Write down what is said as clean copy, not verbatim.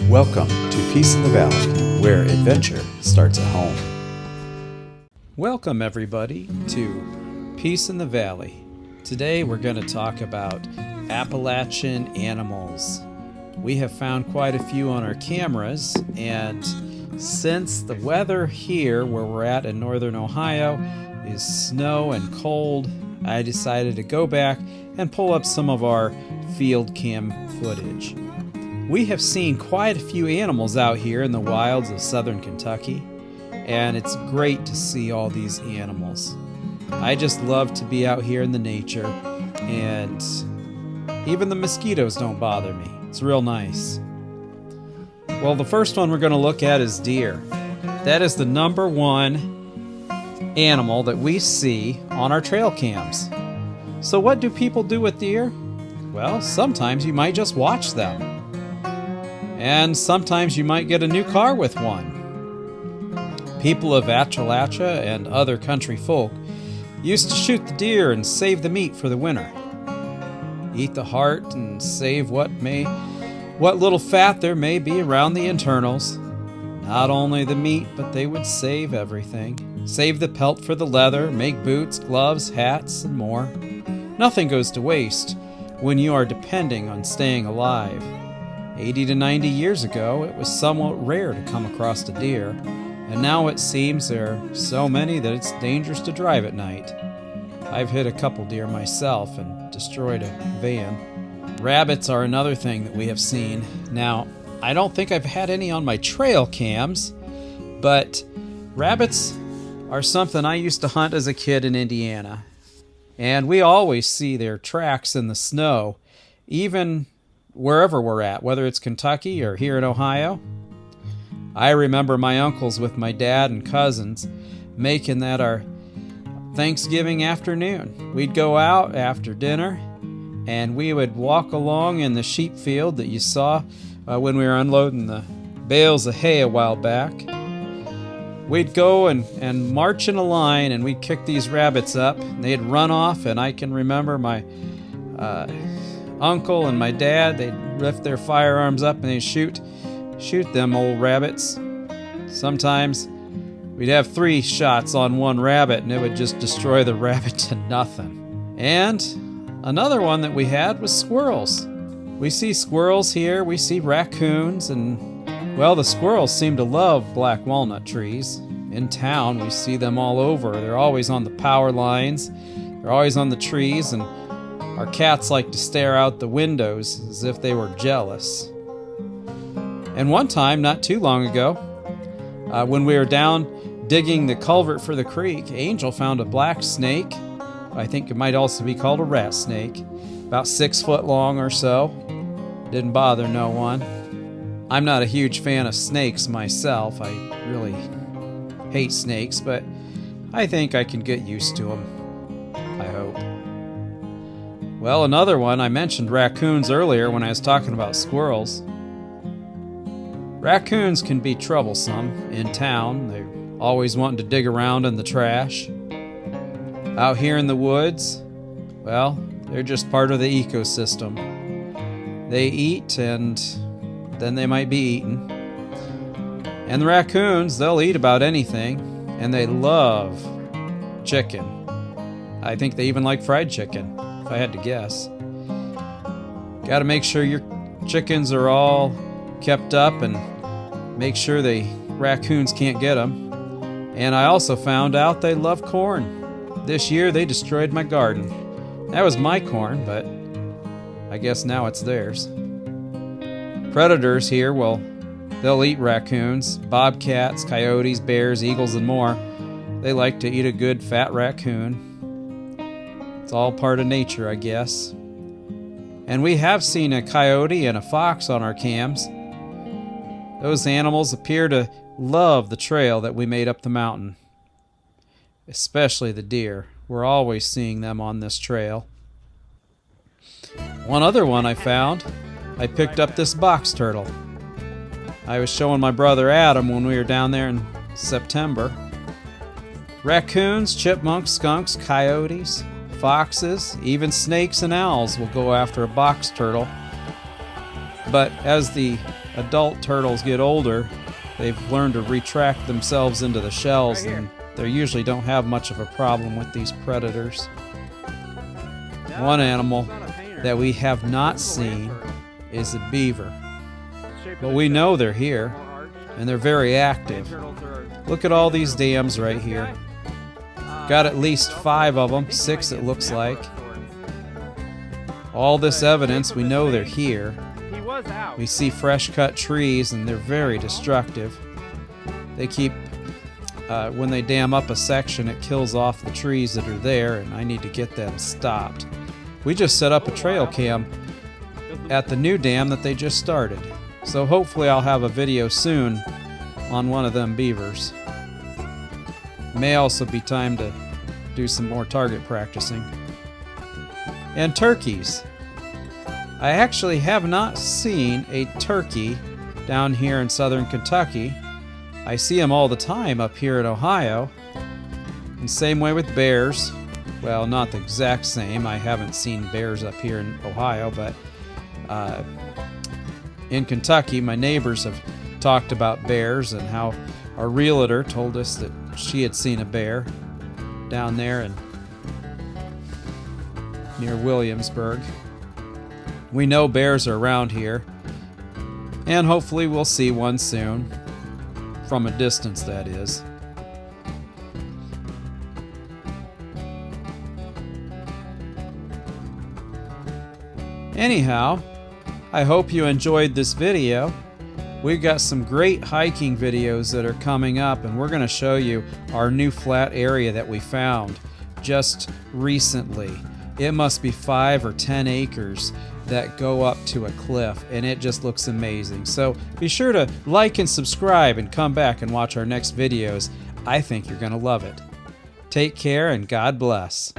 Welcome to Peace in the Valley, where adventure starts at home. Welcome everybody to Peace in the Valley. Today we're going to talk about Appalachian animals. We have found quite a few on our cameras, and since the weather here where we're at in northern Ohio is snow and cold, I decided to go back and pull up some of our field cam footage. We have seen quite a few animals out here in the wilds of southern Kentucky, and it's great to see all these animals. I just love to be out here in the nature, and even the mosquitoes don't bother me. It's real nice. Well, the first one we're going to look at is deer. That is the number one animal that we see on our trail cams. So what do people do with deer? Well, sometimes you might just watch them. And sometimes you might get a new car with one. People of Appalachia and other country folk used to shoot the deer and save the meat for the winter. Eat the heart and save what little fat there may be around the internals. Not only the meat, but they would save everything. Save the pelt for the leather, make boots, gloves, hats, and more. Nothing goes to waste when you are depending on staying alive. 80 to 90 years ago, it was somewhat rare to come across a deer, and now it seems there are so many that it's dangerous to drive at night. I've hit a couple deer myself and destroyed a van. Rabbits are another thing that we have seen. Now, I don't think I've had any on my trail cams, but rabbits are something I used to hunt as a kid in Indiana. And we always see their tracks in the snow, even wherever we're at, whether it's Kentucky or here in Ohio. I remember my uncles with my dad and cousins making that our Thanksgiving afternoon. We'd go out after dinner and we would walk along in the sheep field that you saw when we were unloading the bales of hay a while back. We'd go and march in a line, and we'd kick these rabbits up, and they'd run off, and I can remember my uncle and my dad, they'd lift their firearms up and they'd shoot them old rabbits. Sometimes we'd have 3 shots on one rabbit and it would just destroy the rabbit to nothing. And another one that we had was squirrels. We see squirrels here, we see raccoons, and well, the squirrels seem to love black walnut trees. In town, we see them all over. They're always on the power lines, they're always on the trees, and our cats like to stare out the windows as if they were jealous. And one time, not too long ago, when we were down digging the culvert for the creek, Angel found a black snake. I think it might also be called a rat snake, about 6 foot long or so. Didn't bother no one. I'm not a huge fan of snakes myself. I really hate snakes, but I think I can get used to them. I hope. Well, another one, I mentioned raccoons earlier when I was talking about squirrels. Raccoons can be troublesome in town. They're always wanting to dig around in the trash. Out here in the woods, well, they're just part of the ecosystem. They eat and then they might be eaten. And the raccoons, they'll eat about anything, and they love chicken. I think they even like fried chicken, if I had to guess. Got to make sure your chickens are all kept up and make sure the raccoons can't get them. And I also found out they love corn. This year they destroyed my garden. That was my corn, but I guess now it's theirs. Predators here, well, they'll eat raccoons, bobcats, coyotes, bears, eagles, and more. They like to eat a good fat raccoon. It's all part of nature, I guess. And we have seen a coyote and a fox on our cams. Those animals appear to love the trail that we made up the mountain. Especially the deer. We're always seeing them on this trail. One other one I found, I picked up this box turtle. I was showing my brother Adam when we were down there in September. Raccoons, chipmunks, skunks, coyotes, foxes, even snakes and owls will go after a box turtle. But as the adult turtles get older, they've learned to retract themselves into the shells, and they usually don't have much of a problem with these predators. One animal that we have not seen is a beaver, but we know they're here, and they're very active. Look at all these dams right here. Got at least 5 of them, 6 it looks like. All this evidence, we know they're here. We see fresh cut trees, and they're very destructive. They keep, when they dam up a section, it kills off the trees that are there, and I need to get them stopped. We just set up a trail cam at the new dam that they just started. So hopefully I'll have a video soon on one of them beavers. May also be time to do some more target practicing. And turkeys. I actually have not seen a turkey down here in southern Kentucky. I see them all the time up here in Ohio. And same way with bears. Well, not the exact same. I haven't seen bears up here in Ohio, but in Kentucky, my neighbors have talked about bears and how our realtor told us that she had seen a bear down there in near Williamsburg. We know bears are around here, and hopefully we'll see one soon, from a distance that is. Anyhow, I hope you enjoyed this video. We've got some great hiking videos that are coming up, and we're going to show you our new flat area that we found just recently. It must be 5 or 10 acres that go up to a cliff, and it just looks amazing. So be sure to like and subscribe and come back and watch our next videos. I think you're going to love it. Take care and God bless.